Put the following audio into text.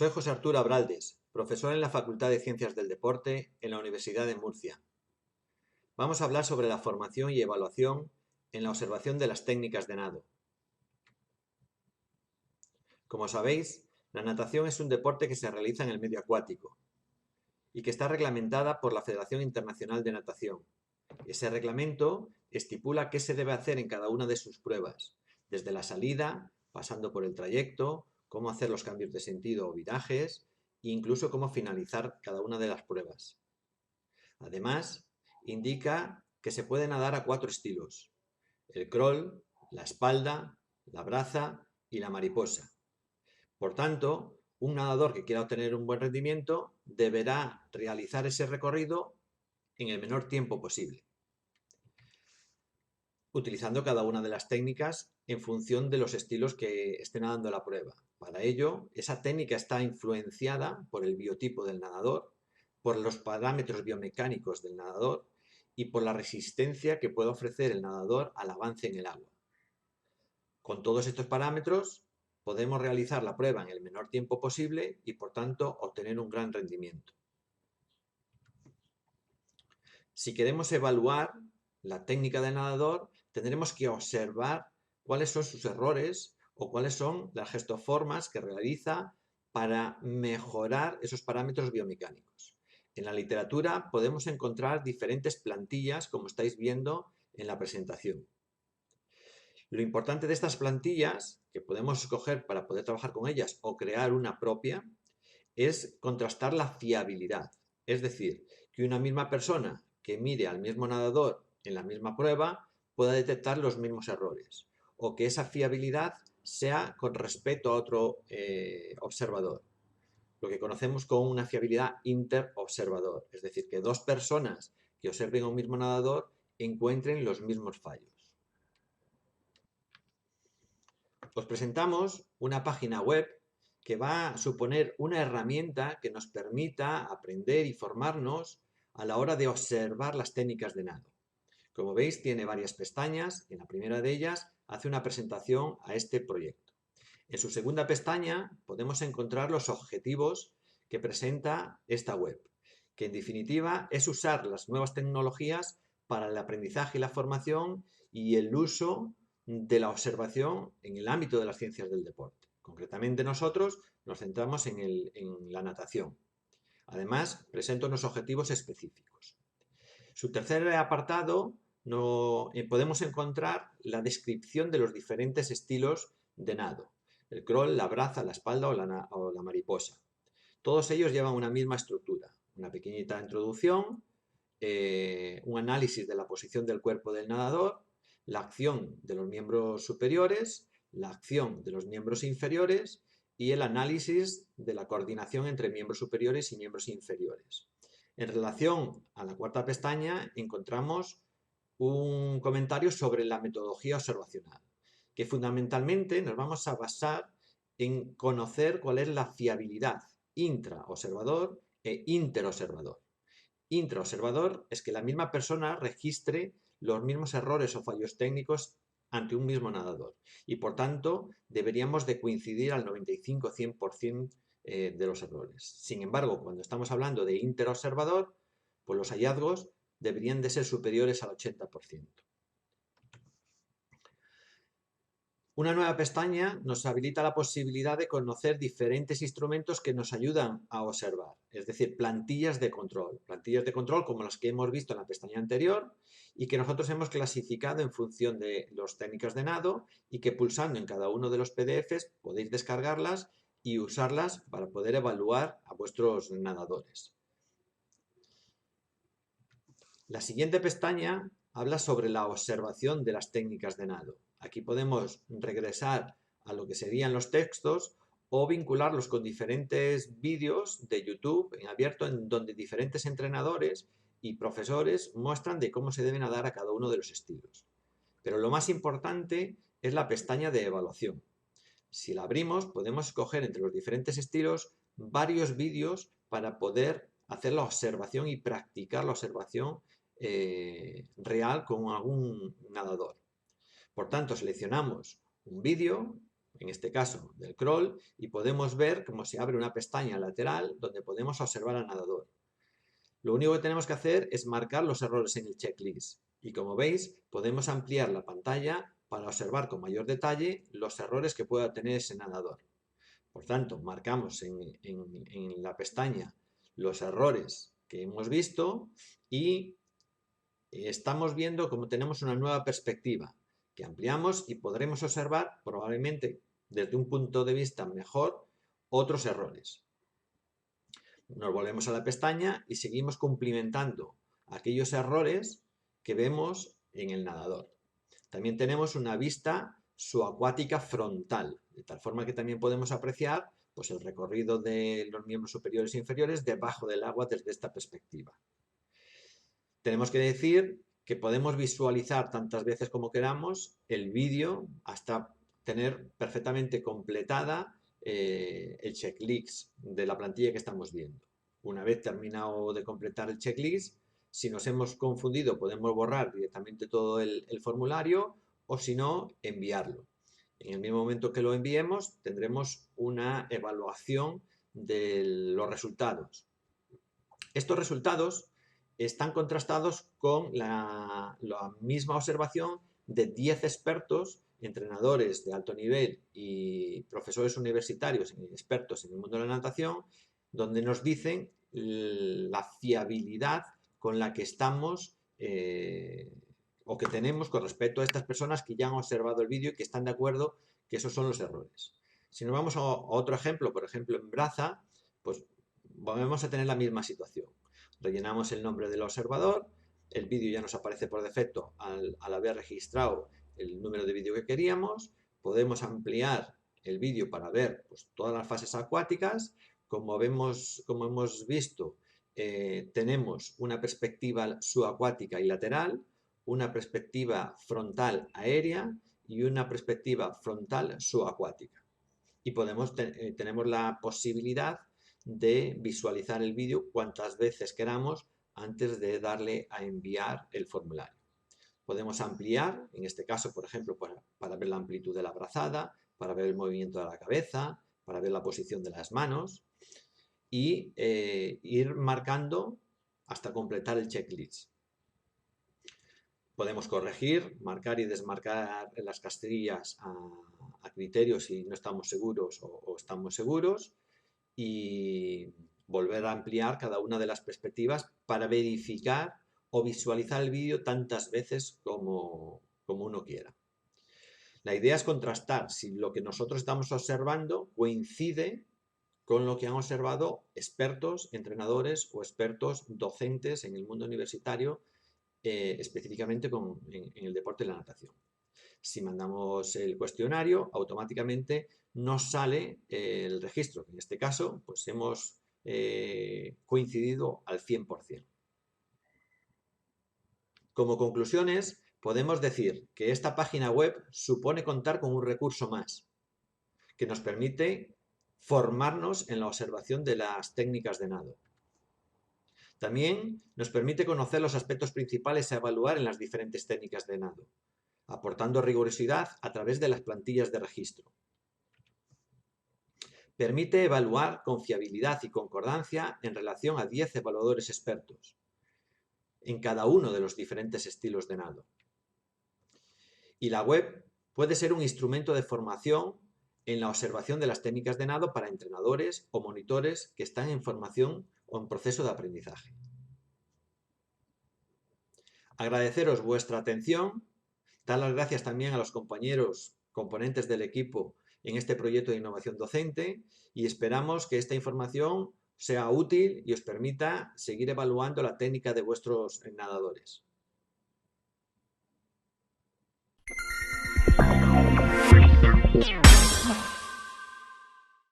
Soy José Arturo Abraldes, profesor en la Facultad de Ciencias del Deporte en la Universidad de Murcia. Vamos a hablar sobre la formación y evaluación en la observación de las técnicas de nado. Como sabéis, la natación es un deporte que se realiza en el medio acuático y que está reglamentada por la Federación Internacional de Natación. Ese reglamento estipula qué se debe hacer en cada una de sus pruebas, desde la salida, pasando por el trayecto, cómo hacer los cambios de sentido o virajes e incluso cómo finalizar cada una de las pruebas. Además, indica que se puede nadar a 4 estilos: el crawl, la espalda, la braza y la mariposa. Por tanto, un nadador que quiera obtener un buen rendimiento deberá realizar ese recorrido en el menor tiempo posible, utilizando cada una de las técnicas en función de los estilos que esté nadando la prueba. Para ello, esa técnica está influenciada por el biotipo del nadador, por los parámetros biomecánicos del nadador y por la resistencia que puede ofrecer el nadador al avance en el agua. Con todos estos parámetros podemos realizar la prueba en el menor tiempo posible y, por tanto, obtener un gran rendimiento. Si queremos evaluar la técnica del nadador, tendremos que observar cuáles son sus errores o cuáles son las gestoformas que realiza para mejorar esos parámetros biomecánicos. En la literatura podemos encontrar diferentes plantillas, como estáis viendo en la presentación. Lo importante de estas plantillas, que podemos escoger para poder trabajar con ellas o crear una propia, es contrastar la fiabilidad. Es decir, que una misma persona que mire al mismo nadador en la misma prueba pueda detectar los mismos errores, o que esa fiabilidad sea con respecto a otro observador, lo que conocemos como una fiabilidad interobservador, es decir, que dos personas que observen a un mismo nadador encuentren los mismos fallos. Os presentamos una página web que va a suponer una herramienta que nos permita aprender y formarnos a la hora de observar las técnicas de nado. Como veis, tiene varias pestañas. En la primera de ellas hace una presentación a este proyecto. En su segunda pestaña podemos encontrar los objetivos que presenta esta web, que en definitiva es usar las nuevas tecnologías para el aprendizaje y la formación y el uso de la observación en el ámbito de las ciencias del deporte. Concretamente nosotros nos centramos en la natación. Además, presenta unos objetivos específicos. Su tercer apartado podemos encontrar la descripción de los diferentes estilos de nado: el crawl, la braza, la espalda o la mariposa. Todos ellos llevan una misma estructura: una pequeñita introducción, un análisis de la posición del cuerpo del nadador, la acción de los miembros superiores, la acción de los miembros inferiores y el análisis de la coordinación entre miembros superiores y miembros inferiores. En relación a la cuarta pestaña encontramos un comentario sobre la metodología observacional, que fundamentalmente nos vamos a basar en conocer cuál es la fiabilidad intraobservador e interobservador. Intraobservador es que la misma persona registre los mismos errores o fallos técnicos ante un mismo nadador y, por tanto, deberíamos de coincidir al 95-100% de los errores. Sin embargo, cuando estamos hablando de interobservador, pues los hallazgos deberían de ser superiores al 80%. Una nueva pestaña nos habilita la posibilidad de conocer diferentes instrumentos que nos ayudan a observar, es decir, plantillas de control como las que hemos visto en la pestaña anterior y que nosotros hemos clasificado en función de las técnicas de nado y que, pulsando en cada uno de los PDFs, podéis descargarlas y usarlas para poder evaluar a vuestros nadadores. La siguiente pestaña habla sobre la observación de las técnicas de nado. Aquí podemos regresar a lo que serían los textos o vincularlos con diferentes vídeos de YouTube en abierto, en donde diferentes entrenadores y profesores muestran de cómo se debe nadar a cada uno de los estilos. Pero lo más importante es la pestaña de evaluación. Si la abrimos, podemos escoger entre los diferentes estilos varios vídeos para poder hacer la observación y practicar la observación real con algún nadador. Por tanto, seleccionamos un vídeo, en este caso del crawl, y podemos ver cómo se abre una pestaña lateral donde podemos observar al nadador. Lo único que tenemos que hacer es marcar los errores en el checklist y, como veis, podemos ampliar la pantalla para observar con mayor detalle los errores que pueda tener ese nadador. Por tanto, marcamos en la pestaña los errores que hemos visto y estamos viendo cómo tenemos una nueva perspectiva que ampliamos y podremos observar probablemente desde un punto de vista mejor otros errores. Nos volvemos a la pestaña y seguimos cumplimentando aquellos errores que vemos en el nadador. También tenemos una vista subacuática frontal, de tal forma que también podemos apreciar pues, el recorrido de los miembros superiores e inferiores debajo del agua desde esta perspectiva. Tenemos que decir que podemos visualizar tantas veces como queramos el vídeo hasta tener perfectamente completada el checklist de la plantilla que estamos viendo. Una vez terminado de completar el checklist, si nos hemos confundido podemos borrar directamente todo el formulario o si no, enviarlo. En el mismo momento que lo enviemos tendremos una evaluación de los resultados. Estos resultados están contrastados con la misma observación de 10 expertos, entrenadores de alto nivel y profesores universitarios expertos en el mundo de la natación, donde nos dicen la fiabilidad con la que estamos o que tenemos con respecto a estas personas que ya han observado el vídeo y que están de acuerdo que esos son los errores. Si nos vamos a otro ejemplo, por ejemplo en braza, pues vamos a tener la misma situación. Rellenamos el nombre del observador, el vídeo ya nos aparece por defecto al haber registrado el número de vídeo que queríamos, podemos ampliar el vídeo para ver pues, todas las fases acuáticas. Como hemos visto, tenemos una perspectiva subacuática y lateral, una perspectiva frontal aérea y una perspectiva frontal subacuática. Y tenemos la posibilidad de visualizar el vídeo cuantas veces queramos antes de darle a enviar el formulario. Podemos ampliar, en este caso, por ejemplo, para ver la amplitud de la brazada, para ver el movimiento de la cabeza, para ver la posición de las manos y ir marcando hasta completar el checklist. Podemos corregir, marcar y desmarcar las casillas a criterios si no estamos seguros o estamos seguros y volver a ampliar cada una de las perspectivas para verificar o visualizar el vídeo tantas veces como uno quiera. La idea es contrastar si lo que nosotros estamos observando coincide con lo que han observado expertos, entrenadores o expertos docentes en el mundo universitario, específicamente en el deporte de la natación. Si mandamos el cuestionario, automáticamente nos sale el registro. En este caso, pues hemos coincidido al 100%. Como conclusiones, podemos decir que esta página web supone contar con un recurso más, que nos permite formarnos en la observación de las técnicas de nado. También nos permite conocer los aspectos principales a evaluar en las diferentes técnicas de nado, aportando rigurosidad a través de las plantillas de registro. Permite evaluar con fiabilidad y concordancia en relación a 10 evaluadores expertos en cada uno de los diferentes estilos de nado. Y la web puede ser un instrumento de formación en la observación de las técnicas de nado para entrenadores o monitores que están en formación o en proceso de aprendizaje. Agradeceros vuestra atención, dar las gracias también a los compañeros componentes del equipo en este proyecto de innovación docente y esperamos que esta información sea útil y os permita seguir evaluando la técnica de vuestros nadadores.